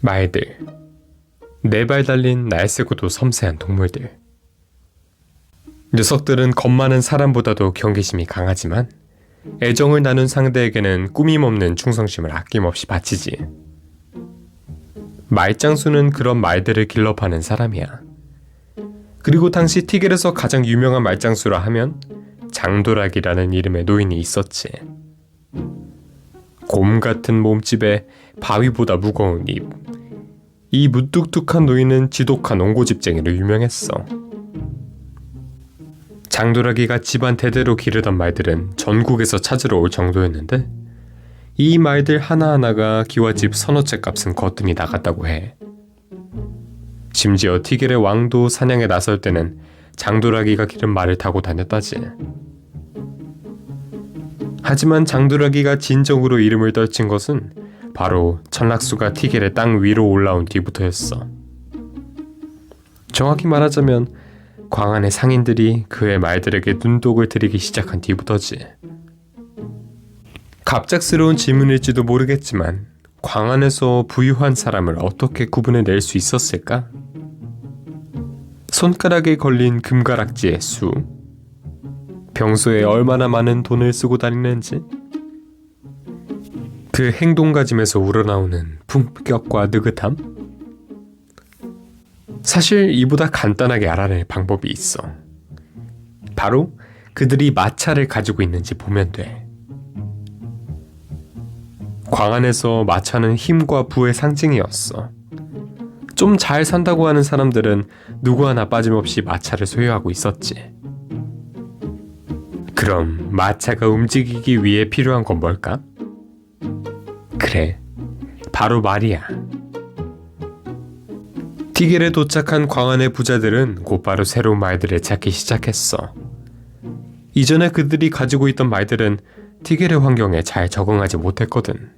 말들, 네 발 달린 날쌔고도 섬세한 동물들. 녀석들은 겁 많은 사람보다도 경계심이 강하지만 애정을 나눈 상대에게는 꾸밈없는 충성심을 아낌없이 바치지. 말장수는 그런 말들을 길러 파는 사람이야. 그리고 당시 티겔에서 가장 유명한 말장수라 하면 장도락이라는 이름의 노인이 있었지. 곰 같은 몸집에 바위보다 무거운 입. 이 무뚝뚝한 노인은 지독한 옹고집쟁이로 유명했어. 장도락이가 집안 대대로 기르던 말들은 전국에서 찾으러 올 정도였는데 이 말들 하나하나가 기와집 서너 채 값은 거뜬히 나갔다고 해. 심지어 티겔의 왕도 사냥에 나설 때는 장도락이가 기른 말을 타고 다녔다지. 하지만 장도락이가 진정으로 이름을 떨친 것은 바로 천락수가 티겔의 땅 위로 올라온 뒤부터였어. 정확히 말하자면 광안의 상인들이 그의 말들에게 눈독을 들이기 시작한 뒤부터지. 갑작스러운 질문일지도 모르겠지만 광안에서 부유한 사람을 어떻게 구분해낼 수 있었을까? 손가락에 걸린 금가락지의 수, 평소에 얼마나 많은 돈을 쓰고 다니는지, 그 행동가짐에서 우러나오는 품격과 느긋함? 사실 이보다 간단하게 알아낼 방법이 있어. 바로 그들이 마차를 가지고 있는지 보면 돼. 광안에서 마차는 힘과 부의 상징이었어. 좀 잘 산다고 하는 사람들은 누구 하나 빠짐없이 마차를 소유하고 있었지. 그럼 마차가 움직이기 위해 필요한 건 뭘까? 그래, 바로 말이야. 티겔에 도착한 광안의 부자들은 곧바로 새로운 말들을 찾기 시작했어. 이전에 그들이 가지고 있던 말들은 티겔의 환경에 잘 적응하지 못했거든.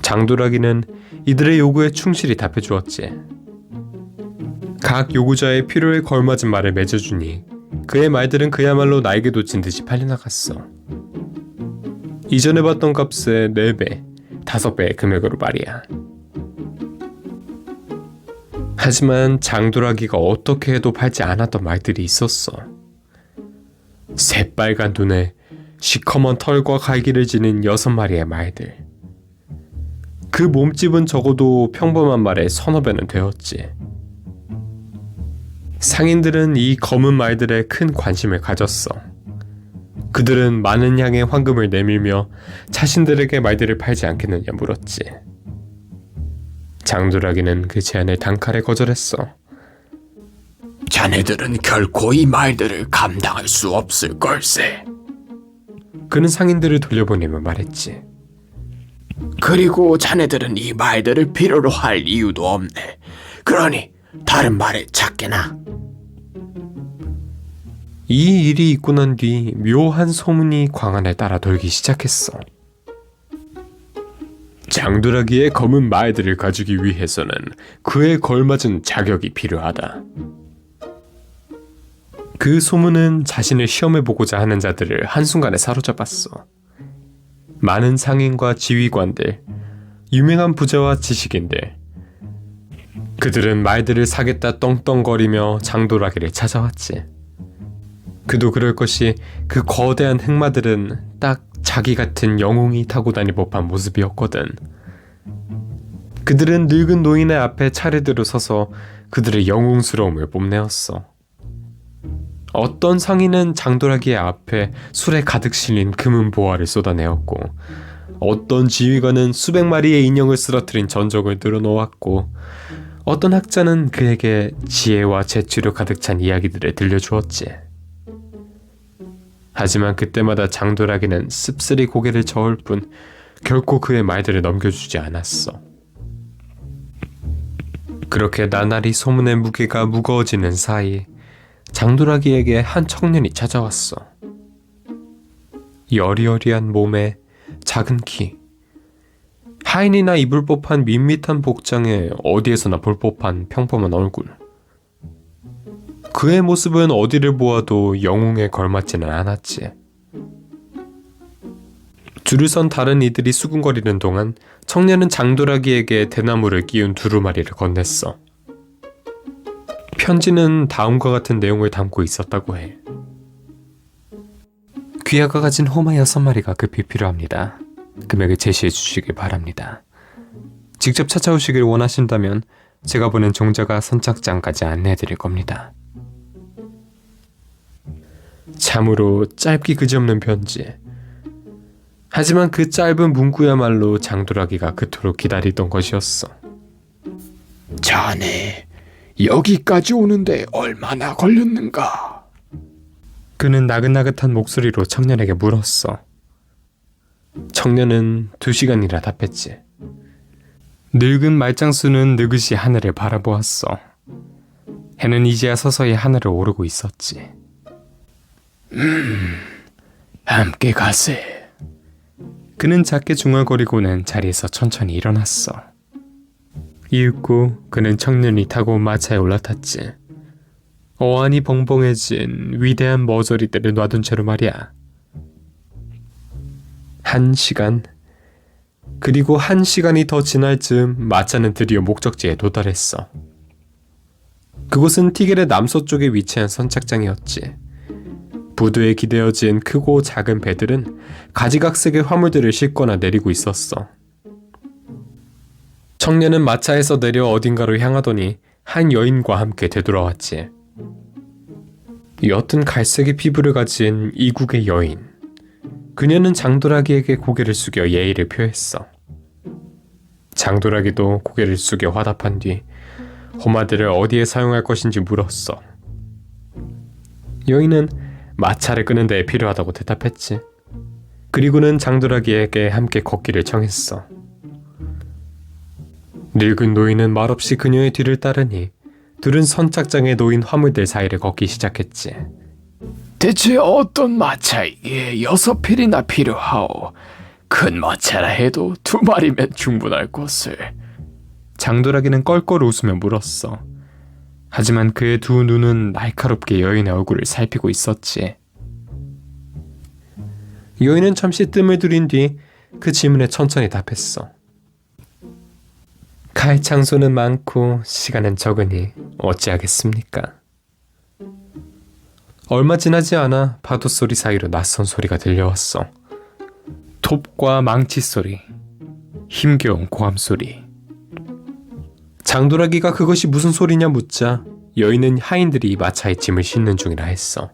장도락이는 이들의 요구에 충실히 답해주었지. 각 요구자의 필요에 걸맞은 말을 맺어주니 그의 말들은 그야말로 날개 돋친 듯이 팔려나갔어. 이전에 봤던 값의 4배, 5배의 금액으로 말이야. 하지만 장도락이가 어떻게 해도 팔지 않았던 말들이 있었어. 새빨간 눈에 시커먼 털과 갈기를 지닌 6마리의 말들. 그 몸집은 적어도 평범한 말의 서너 배는 되었지. 상인들은 이 검은 말들에 큰 관심을 가졌어. 그들은 많은 양의 황금을 내밀며 자신들에게 말들을 팔지 않겠느냐 물었지. 장도락이는 그 제안을 단칼에 거절했어. 자네들은 결코 이 말들을 감당할 수 없을 걸세. 그는 상인들을 돌려보내며 말했지. 그리고 자네들은 이 말들을 필요로 할 이유도 없네. 그러니 다른 말을 찾게나. 이 일이 있고 난 뒤 묘한 소문이 광안을 따라 돌기 시작했어. 장도락이의 검은 말들을 가지기 위해서는 그에 걸맞은 자격이 필요하다. 그 소문은 자신을 시험해보고자 하는 자들을 한순간에 사로잡았어. 많은 상인과 지휘관들, 유명한 부자와 지식인들, 그들은 말들을 사겠다 떵떵거리며 장도락이를 찾아왔지. 그도 그럴 것이 그 거대한 행마들은 딱 자기 같은 영웅이 타고 다닐 법한 모습이었거든. 그들은 늙은 노인의 앞에 차례대로 서서 그들의 영웅스러움을 뽐내었어. 어떤 상인은 장도락이의 앞에 술에 가득 실린 금은 보화를 쏟아내었고, 어떤 지휘관은 수백 마리의 인형을 쓰러뜨린 전적을 늘어놓았고, 어떤 학자는 그에게 지혜와 재치로 가득 찬 이야기들을 들려주었지. 하지만 그때마다 장도락이는 씁쓸히 고개를 저을 뿐 결코 그의 말들을 넘겨주지 않았어. 그렇게 나날이 소문의 무게가 무거워지는 사이 장도락이에게 한 청년이 찾아왔어. 여리여리한 몸에 작은 키, 하인이나 입을 법한 밋밋한 복장에 어디에서나 볼 법한 평범한 얼굴. 그의 모습은 어디를 보아도 영웅에 걸맞지는 않았지. 줄을 선 다른 이들이 수군거리는 동안 청년은 장도라기에게 대나무를 끼운 두루마리를 건넸어. 편지는 다음과 같은 내용을 담고 있었다고 해. 귀하가 가진 호마 6마리가 급히 필요합니다. 금액을 제시해 주시길 바랍니다. 직접 찾아오시길 원하신다면 제가 보낸 종자가 선착장까지 안내해 드릴 겁니다. 참으로 짧기 그지없는 편지. 하지만 그 짧은 문구야말로 장도라기가 그토록 기다리던 것이었어. 자네, 여기까지 오는데 얼마나 걸렸는가? 그는 나긋나긋한 목소리로 청년에게 물었어. 청년은 2시간이라 답했지. 늙은 말장수는 느긋이 하늘을 바라보았어. 해는 이제야 서서히 하늘을 오르고 있었지. 함께 가세. 그는 작게 중얼거리고는 자리에서 천천히 일어났어. 이윽고 그는 청년이 타고 온 마차에 올라탔지. 어안이 벙벙해진 위대한 머저리들을 놔둔 채로 말이야. 1시간, 그리고 1시간이 더 지날 즈음 마차는 드디어 목적지에 도달했어. 그곳은 티겔의 남서쪽에 위치한 선착장이었지. 부두에 기대어진 크고 작은 배들은 가지각색의 화물들을 싣거나 내리고 있었어. 청년은 마차에서 내려 어딘가로 향하더니 한 여인과 함께 되돌아왔지. 옅은 갈색의 피부를 가진 이국의 여인. 그녀는 장도라기에게 고개를 숙여 예의를 표했어. 장도라기도 고개를 숙여 화답한 뒤 호마들을 어디에 사용할 것인지 물었어. 여인은 마차를 끄는 데 필요하다고 대답했지. 그리고는 장도라기에게 함께 걷기를 청했어. 늙은 노인은 말없이 그녀의 뒤를 따르니 둘은 선착장에 놓인 화물들 사이를 걷기 시작했지. 대체 어떤 마차이기에 6필이나 필요하오? 큰 마차라 해도 2마리면 충분할 것을. 장도라기는 껄껄 웃으며 물었어. 하지만 그의 두 눈은 날카롭게 여인의 얼굴을 살피고 있었지. 여인은 잠시 뜸을 들인 뒤 그 질문에 천천히 답했어. 갈 장소는 많고 시간은 적으니 어찌하겠습니까? 얼마 지나지 않아 파도 소리 사이로 낯선 소리가 들려왔어. 톱과 망치 소리, 힘겨운 고함 소리. 장도라기가 그것이 무슨 소리냐 묻자 여인은 하인들이 마차에 짐을 싣는 중이라 했어.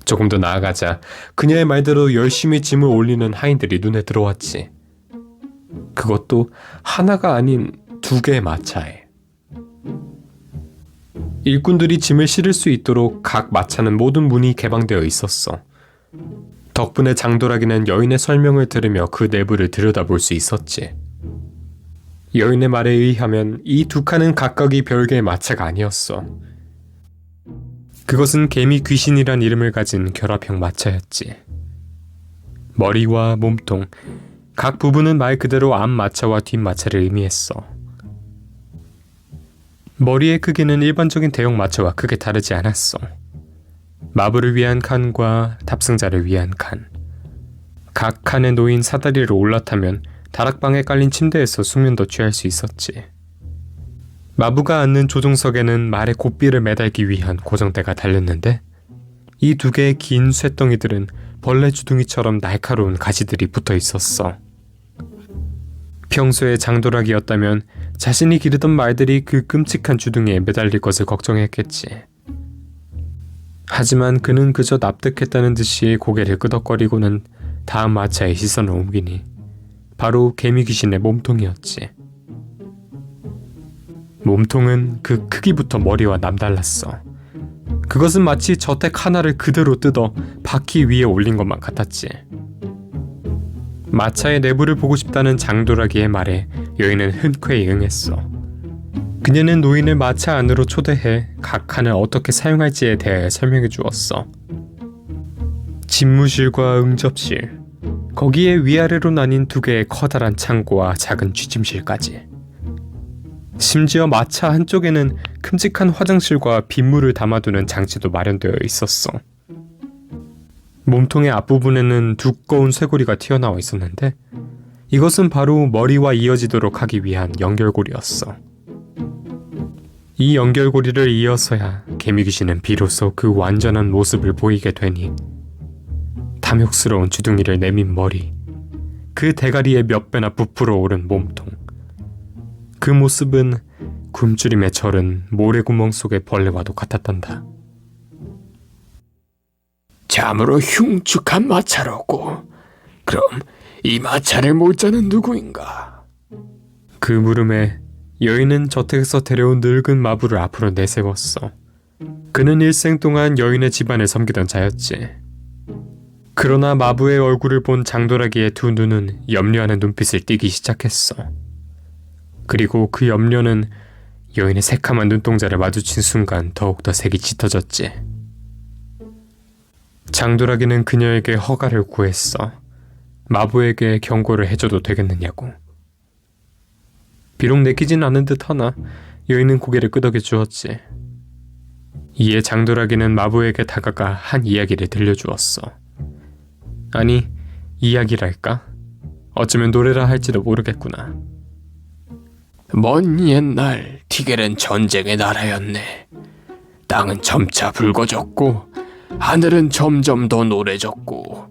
조금 더 나아가자 그녀의 말대로 열심히 짐을 올리는 하인들이 눈에 들어왔지. 그것도 하나가 아닌 2개의 마차에. 일꾼들이 짐을 실을 수 있도록 각 마차는 모든 문이 개방되어 있었어. 덕분에 장도라기는 여인의 설명을 들으며 그 내부를 들여다볼 수 있었지. 여인의 말에 의하면 이 2칸은 각각이 별개의 마차가 아니었어. 그것은 개미 귀신이란 이름을 가진 결합형 마차였지. 머리와 몸통, 각 부분은 말 그대로 앞마차와 뒷마차를 의미했어. 머리의 크기는 일반적인 대형 마차와 크게 다르지 않았어. 마부를 위한 칸과 탑승자를 위한 칸. 각 칸에 놓인 사다리를 올라타면 다락방에 깔린 침대에서 숙면도 취할 수 있었지. 마부가 앉는 조종석에는 말의 고삐를 매달기 위한 고정대가 달렸는데 이 2개의 긴 쇳덩이들은 벌레 주둥이처럼 날카로운 가시들이 붙어 있었어. 평소에 장도라기였다면 자신이 기르던 말들이 그 끔찍한 주둥이에 매달릴 것을 걱정했겠지. 하지만 그는 그저 납득했다는 듯이 고개를 끄덕거리고는 다음 마차에 시선을 옮기니 바로 개미 귀신의 몸통이었지. 몸통은 그 크기부터 머리와 남달랐어. 그것은 마치 저택 하나를 그대로 뜯어 바퀴 위에 올린 것만 같았지. 마차의 내부를 보고 싶다는 장도라기의 말에 여인은 흔쾌히 응했어. 그녀는 노인을 마차 안으로 초대해 각 칸을 어떻게 사용할지에 대해 설명해 주었어. 집무실과 응접실, 거기에 위아래로 나뉜 2개의 커다란 창고와 작은 취침실까지. 심지어 마차 한쪽에는 큼직한 화장실과 빗물을 담아두는 장치도 마련되어 있었어. 몸통의 앞부분에는 두꺼운 쇄골이가 튀어나와 있었는데 이것은 바로 머리와 이어지도록 하기 위한 연결고리였어. 이 연결고리를 이어서야 개미귀신은 비로소 그 완전한 모습을 보이게 되니 탐욕스러운 주둥이를 내민 머리, 그 대가리에 몇 배나 부풀어 오른 몸통, 그 모습은 굶주림에 절은 모래구멍 속의 벌레와도 같았단다. 참으로 흉측한 마차로고. 그럼 이 마차를 못 자는 누구인가? 그 물음에 여인은 저택에서 데려온 늙은 마부를 앞으로 내세웠어. 그는 일생 동안 여인의 집안을 섬기던 자였지. 그러나 마부의 얼굴을 본 장도라기의 두 눈은 염려하는 눈빛을 띠기 시작했어. 그리고 그 염려는 여인의 새카만 눈동자를 마주친 순간 더욱더 색이 짙어졌지. 장도라기는 그녀에게 허가를 구했어. 마부에게 경고를 해줘도 되겠느냐고. 비록 내키진 않은 듯 하나 여인은 고개를 끄덕여 주었지. 이에 장도라기는 마부에게 다가가 한 이야기를 들려주었어. 아니, 이야기랄까? 어쩌면 노래라 할지도 모르겠구나. 먼 옛날 티겔은 전쟁의 나라였네. 땅은 점차 붉어졌고 하늘은 점점 더 노래졌고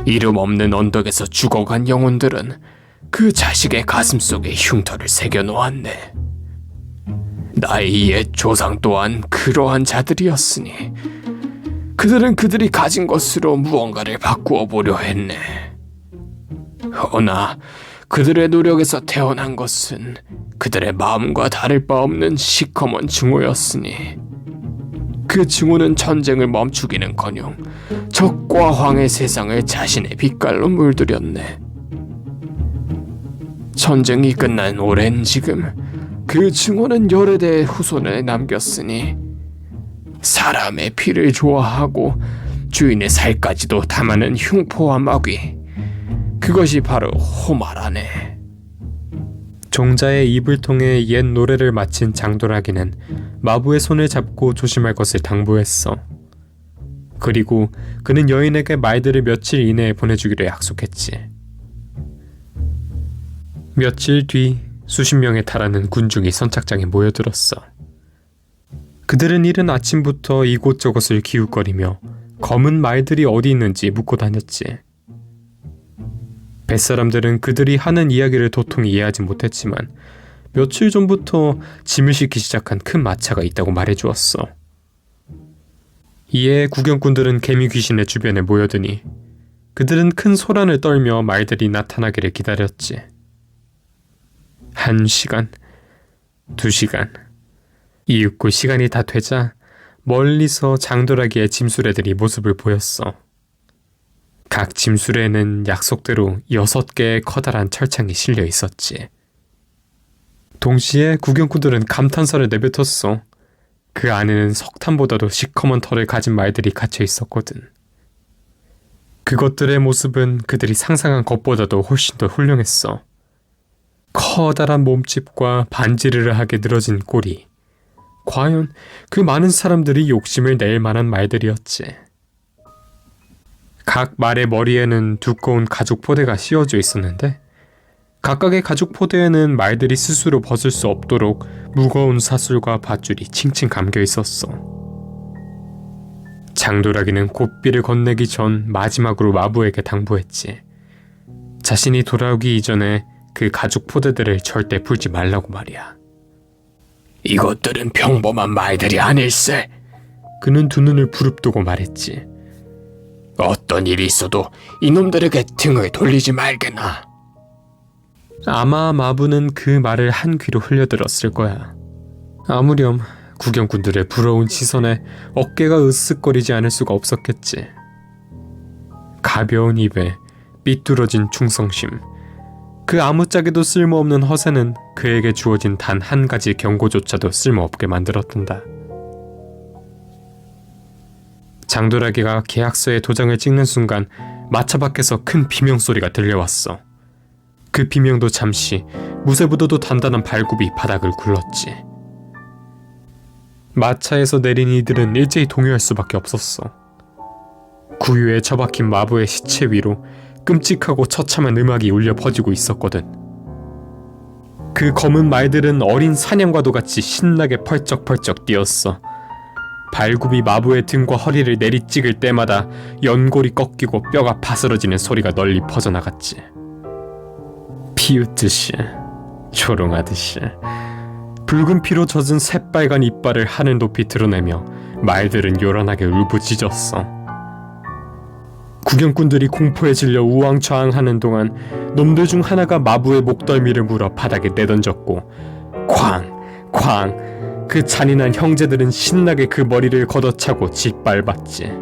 이름 없는 언덕에서 죽어간 영혼들은 그 자식의 가슴 속에 흉터를 새겨놓았네. 나의 옛 조상 또한 그러한 자들이었으니 그들은 그들이 가진 것으로 무언가를 바꾸어 보려 했네. 허나 그들의 노력에서 태어난 것은 그들의 마음과 다를 바 없는 시커먼 증오였으니 그 증오는 전쟁을 멈추기는커녕 적과 황의 세상을 자신의 빛깔로 물들였네. 전쟁이 끝난 오랜 지금 그 증오는 여러 대의 후손을 남겼으니 사람의 피를 좋아하고 주인의 살까지도 탐하는 흉포와 마귀, 그것이 바로 호마라네. 종자의 입을 통해 옛 노래를 마친 장도라기는 마부의 손을 잡고 조심할 것을 당부했어. 그리고 그는 여인에게 말들을 며칠 이내에 보내주기로 약속했지. 며칠 뒤 수십 명에 달하는 군중이 선착장에 모여들었어. 그들은 이른 아침부터 이곳저곳을 기웃거리며 검은 말들이 어디 있는지 묻고 다녔지. 뱃사람들은 그들이 하는 이야기를 도통 이해하지 못했지만 며칠 전부터 짐을 싣기 시작한 큰 마차가 있다고 말해주었어. 이에 구경꾼들은 개미 귀신의 주변에 모여드니 그들은 큰 소란을 떨며 말들이 나타나기를 기다렸지. 1시간, 2시간, 이윽고 시간이 다 되자 멀리서 장도라기의 짐수레들이 모습을 보였어. 각 짐수레에는 약속대로 6개의 커다란 철창이 실려 있었지. 동시에 구경꾼들은 감탄사를 내뱉었어. 그 안에는 석탄보다도 시커먼 털을 가진 말들이 갇혀 있었거든. 그것들의 모습은 그들이 상상한 것보다도 훨씬 더 훌륭했어. 커다란 몸집과 반지르르하게 늘어진 꼬리. 과연 그 많은 사람들이 욕심을 낼 만한 말들이었지. 각 말의 머리에는 두꺼운 가죽 포대가 씌워져 있었는데 각각의 가죽 포대에는 말들이 스스로 벗을 수 없도록 무거운 사슬과 밧줄이 칭칭 감겨 있었어. 장도라기는 고삐를 건네기 전 마지막으로 마부에게 당부했지. 자신이 돌아오기 이전에 그 가죽 포대들을 절대 풀지 말라고 말이야. 이것들은 평범한 말들이 아닐세. 그는 두 눈을 부릅뜨고 말했지. 어떤 일이 있어도 이놈들에게 등을 돌리지 말게나. 아마 마부는 그 말을 한 귀로 흘려들었을 거야. 아무렴 구경꾼들의 부러운 시선에 어깨가 으쓱거리지 않을 수가 없었겠지. 가벼운 입에 삐뚤어진 충성심, 그 아무짝에도 쓸모없는 허세는 그에게 주어진 단 한 가지 경고조차도 쓸모없게 만들었단다. 장도라기가 계약서에 도장을 찍는 순간 마차 밖에서 큰 비명소리가 들려왔어. 그 비명도 잠시, 무쇠부도도 단단한 발굽이 바닥을 굴렀지. 마차에서 내린 이들은 일제히 동요할 수밖에 없었어. 구유에 처박힌 마부의 시체 위로 끔찍하고 처참한 음악이 울려 퍼지고 있었거든. 그 검은 말들은 어린 사냥과도 같이 신나게 펄쩍펄쩍 뛰었어. 발굽이 마부의 등과 허리를 내리찍을 때마다 연골이 꺾이고 뼈가 바스러지는 소리가 널리 퍼져나갔지. 피웃듯이, 조롱하듯이 붉은 피로 젖은 새빨간 이빨을 하늘 높이 드러내며 말들은 요란하게 울부짖었어. 구경꾼들이 공포에 질려 우왕좌왕하는 동안 놈들 중 하나가 마부의 목덜미를 물어 바닥에 내던졌고 쾅! 쾅! 그 잔인한 형제들은 신나게 그 머리를 걷어차고 짓밟았지.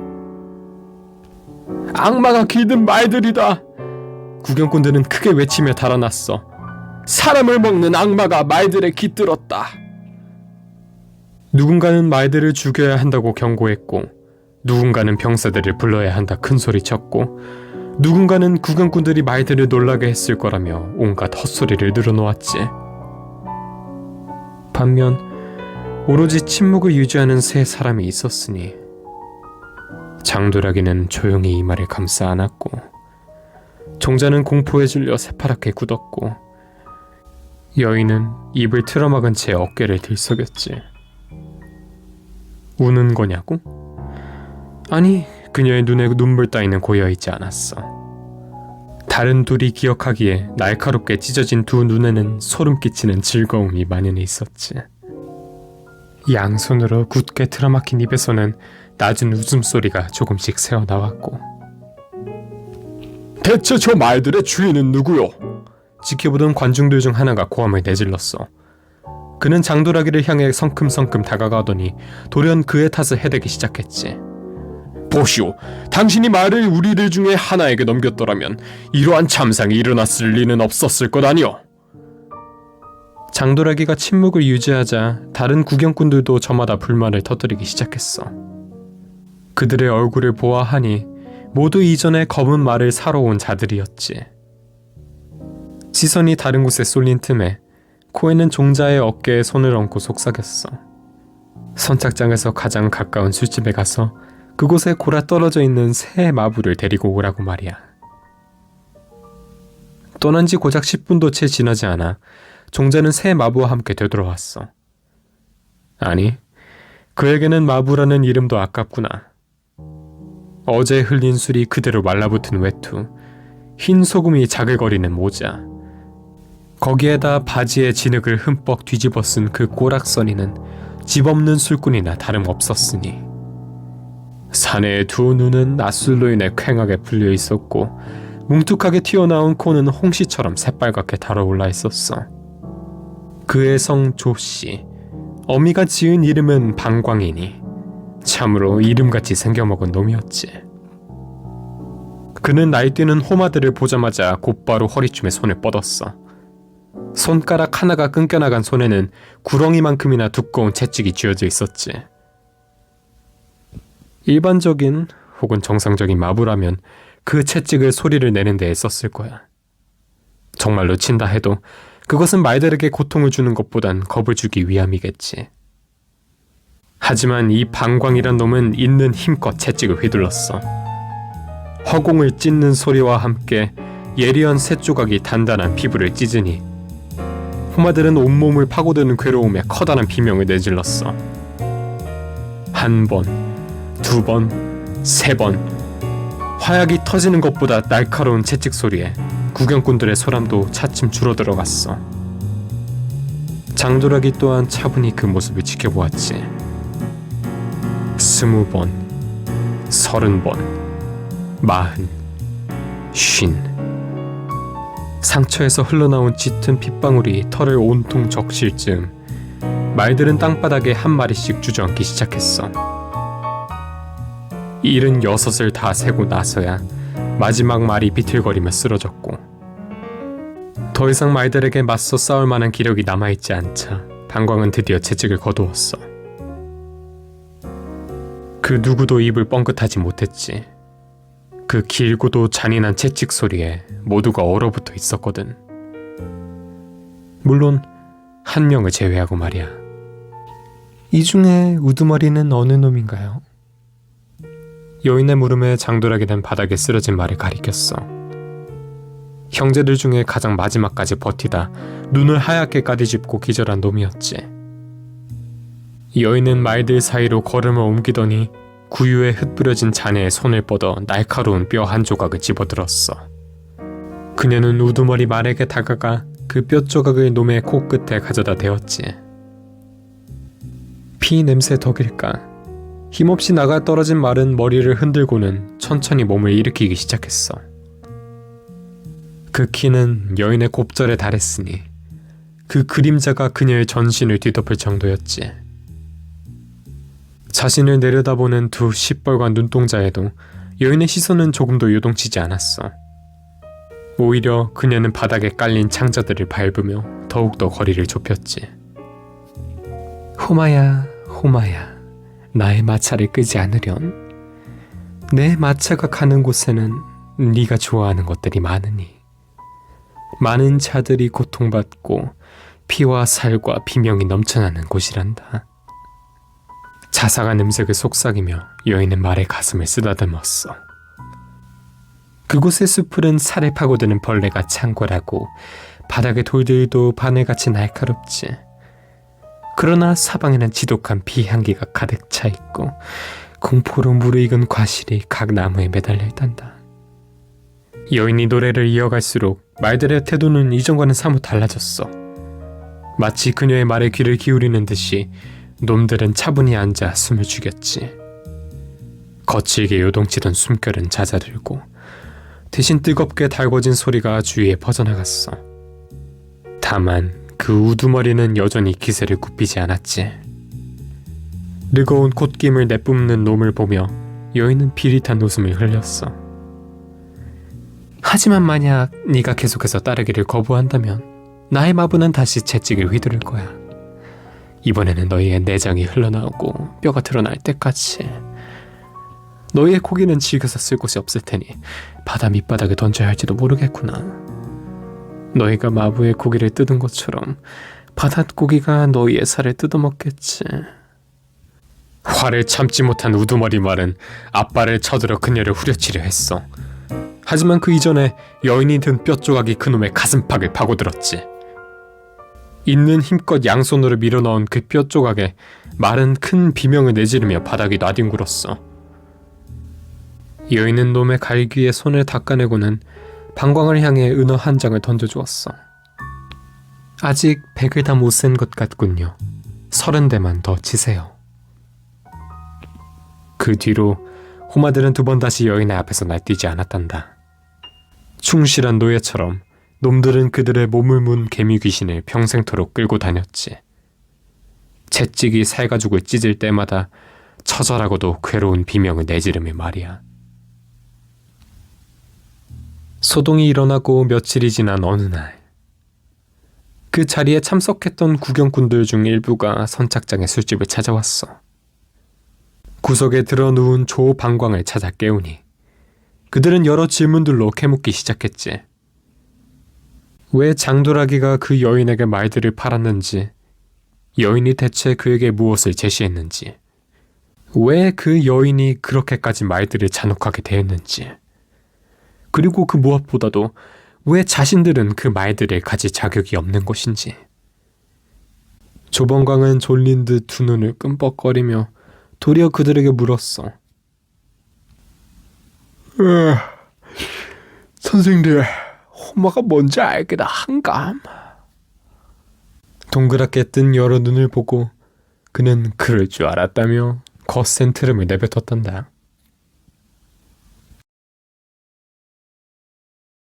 악마가 기든 말들이다! 구경꾼들은 크게 외치며 달아났어. 사람을 먹는 악마가 말들에 깃들었다. 누군가는 말들을 죽여야 한다고 경고했고, 누군가는 병사들을 불러야 한다 큰 소리쳤고, 누군가는 구경꾼들이 말들을 놀라게 했을 거라며 온갖 헛소리를 늘어놓았지. 반면 오로지 침묵을 유지하는 세 사람이 있었으니 장도라기는 조용히 이마를 감싸 안았고, 종자는 공포에 질려 새파랗게 굳었고, 여인은 입을 틀어막은 채 어깨를 들썩였지. 우는 거냐고? 아니, 그녀의 눈에 눈물 따위는 고여있지 않았어. 다른 둘이 기억하기에 날카롭게 찢어진 두 눈에는 소름 끼치는 즐거움이 만연해 있었지. 양손으로 굳게 틀어막힌 입에서는 낮은 웃음소리가 조금씩 새어나왔고, 대체 저 말들의 주인은 누구요? 지켜보던 관중들 중 하나가 고함을 내질렀어. 그는 장도라기를 향해 성큼성큼 다가가더니 돌연 그의 탓을 해대기 시작했지. 보시오, 당신이 말을 우리들 중에 하나에게 넘겼더라면 이러한 참상이 일어났을 리는 없었을 것 아니오. 장도라기가 침묵을 유지하자 다른 구경꾼들도 저마다 불만을 터뜨리기 시작했어. 그들의 얼굴을 보아하니 모두 이전에 검은 말을 사러 온 자들이었지. 시선이 다른 곳에 쏠린 틈에 코에는 종자의 어깨에 손을 얹고 속삭였어. 선착장에서 가장 가까운 술집에 가서 그곳에 골아 떨어져 있는 새 마부를 데리고 오라고 말이야. 떠난 지 고작 10분도 채 지나지 않아 종자는 새 마부와 함께 되돌아왔어. 아니, 그에게는 마부라는 이름도 아깝구나. 어제 흘린 술이 그대로 말라붙은 외투, 흰 소금이 자글거리는 모자, 거기에다 바지의 진흙을 흠뻑 뒤집어 쓴 그 꼬락서니는 집 없는 술꾼이나 다름없었으니, 사내의 두 눈은 낯술로 인해 퀭하게 풀려 있었고, 뭉툭하게 튀어나온 코는 홍시처럼 새빨갛게 달아올라 있었어. 그의 성 조씨, 어미가 지은 이름은 방광이니 참으로 이름같이 생겨먹은 놈이었지. 그는 날뛰는 호마들을 보자마자 곧바로 허리춤에 손을 뻗었어. 손가락 하나가 끊겨나간 손에는 구렁이만큼이나 두꺼운 채찍이 쥐어져 있었지. 일반적인 혹은 정상적인 마부라면 그 채찍을 소리를 내는 데에 썼을 거야. 정말로 친다 해도 그것은 말들에게 고통을 주는 것보단 겁을 주기 위함이겠지. 하지만 이 방광이란 놈은 있는 힘껏 채찍을 휘둘렀어. 허공을 찢는 소리와 함께 예리한 쇳조각이 단단한 피부를 찢으니 호마들은 온몸을 파고드는 괴로움에 커다란 비명을 내질렀어. 한 번, 두 번, 세 번, 화약이 터지는 것보다 날카로운 채찍 소리에 구경꾼들의 소람도 차츰 줄어들어갔어. 장도라기 또한 차분히 그 모습을 지켜보았지. 20번, 30번, 40, 50. 상처에서 흘러나온 짙은 핏방울이 털을 온통 적실 즈음 말들은 땅바닥에 한 마리씩 주저앉기 시작했어. 76을 다 세고 나서야 마지막 말이 비틀거리며 쓰러졌고, 더 이상 말들에게 맞서 싸울 만한 기력이 남아있지 않자 방광은 드디어 채찍을 거두었어. 그 누구도 입을 뻥끗하지 못했지. 그 길고도 잔인한 채찍 소리에 모두가 얼어붙어 있었거든. 물론 한 명을 제외하고 말이야. 이 중에 우두머리는 어느 놈인가요? 여인의 물음에 장도라기는 바닥에 쓰러진 말을 가리켰어. 형제들 중에 가장 마지막까지 버티다 눈을 하얗게 까디집고 기절한 놈이었지. 여인은 말들 사이로 걸음을 옮기더니 구유에 흩뿌려진 잔해의 손을 뻗어 날카로운 뼈 한 조각을 집어들었어. 그녀는 우두머리 말에게 다가가 그 뼈 조각을 놈의 코끝에 가져다 대었지. 피 냄새 덕일까? 힘없이 나가 떨어진 말은 머리를 흔들고는 천천히 몸을 일으키기 시작했어. 그 키는 여인의 곱절에 달했으니 그 그림자가 그녀의 전신을 뒤덮을 정도였지. 자신을 내려다보는 두 시뻘건 눈동자에도 여인의 시선은 조금도 요동치지 않았어. 오히려 그녀는 바닥에 깔린 창자들을 밟으며 더욱더 거리를 좁혔지. 호마야, 호마야, 나의 마차를 끄지 않으련 내 마차가 가는 곳에는 네가 좋아하는 것들이 많으니 많은 자들이 고통받고 피와 살과 비명이 넘쳐나는 곳이란다. 자상한 음색을 속삭이며 여인은 말의 가슴을 쓰다듬었어. 그곳의 숲풀은 살을 파고드는 벌레가 창궐하고 바닥의 돌들도 바늘같이 날카롭지. 그러나 사방에는 지독한 비향기가 가득 차 있고 공포로 무르익은 과실이 각 나무에 매달려 있단다. 여인이 노래를 이어갈수록 말들의 태도는 이전과는 사뭇 달라졌어. 마치 그녀의 말에 귀를 기울이는 듯이 놈들은 차분히 앉아 숨을 죽였지. 거칠게 요동치던 숨결은 잦아들고 대신 뜨겁게 달궈진 소리가 주위에 퍼져나갔어. 다만 그 우두머리는 여전히 기세를 굽히지 않았지. 르거운 콧김을 내뿜는 놈을 보며 여인은 비릿한 웃음을 흘렸어. 하지만 만약 네가 계속해서 따르기를 거부한다면 나의 마부는 다시 채찍을 휘두를 거야. 이번에는 너희의 내장이 흘러나오고 뼈가 드러날 때까지. 너희의 고기는 질겨서 쓸 곳이 없을 테니 바다 밑바닥에 던져야 할지도 모르겠구나. 너희가 마부의 고기를 뜯은 것처럼 바닷고기가 너희의 살을 뜯어먹겠지. 화를 참지 못한 우두머리 말은 앞발을 쳐들어 그녀를 후려치려 했어. 하지만 그 이전에 여인이 든 뼈조각이 그놈의 가슴팍을 파고들었지. 있는 힘껏 양손으로 밀어넣은 그 뼈조각에 말은 큰 비명을 내지르며 바닥이 나뒹굴었어. 여인은 놈의 갈귀에 손을 닦아내고는 방광을 향해 은어 한 장을 던져주었어. 아직 100을 다 못 센 것 같군요. 30대만 더 치세요. 그 뒤로 호마들은 두 번 다시 여인의 앞에서 날뛰지 않았단다. 충실한 노예처럼 놈들은 그들의 몸을 문 개미 귀신을 평생토록 끌고 다녔지. 채찍이 살가죽을 찢을 때마다 처절하고도 괴로운 비명을 내지르며 말이야. 소동이 일어나고 며칠이 지난 어느 날, 그 자리에 참석했던 구경꾼들 중 일부가 선착장의 술집을 찾아왔어. 구석에 들어 누운 조 방광을 찾아 깨우니 그들은 여러 질문들로 캐묻기 시작했지. 왜 장도라기가 그 여인에게 말들을 팔았는지, 여인이 대체 그에게 무엇을 제시했는지, 왜 그 여인이 그렇게까지 말들을 잔혹하게 대했는지, 그리고 그 무엇보다도 왜 자신들은 그 말들을 가질 자격이 없는 것인지. 조번광은 졸린 듯 두 눈을 끔뻑거리며 도리어 그들에게 물었어. 선생들, 호마가 뭔지 알게다 한감. 동그랗게 뜬 여러 눈을 보고 그는 그럴 줄 알았다며 거센 트름을 내뱉었단다.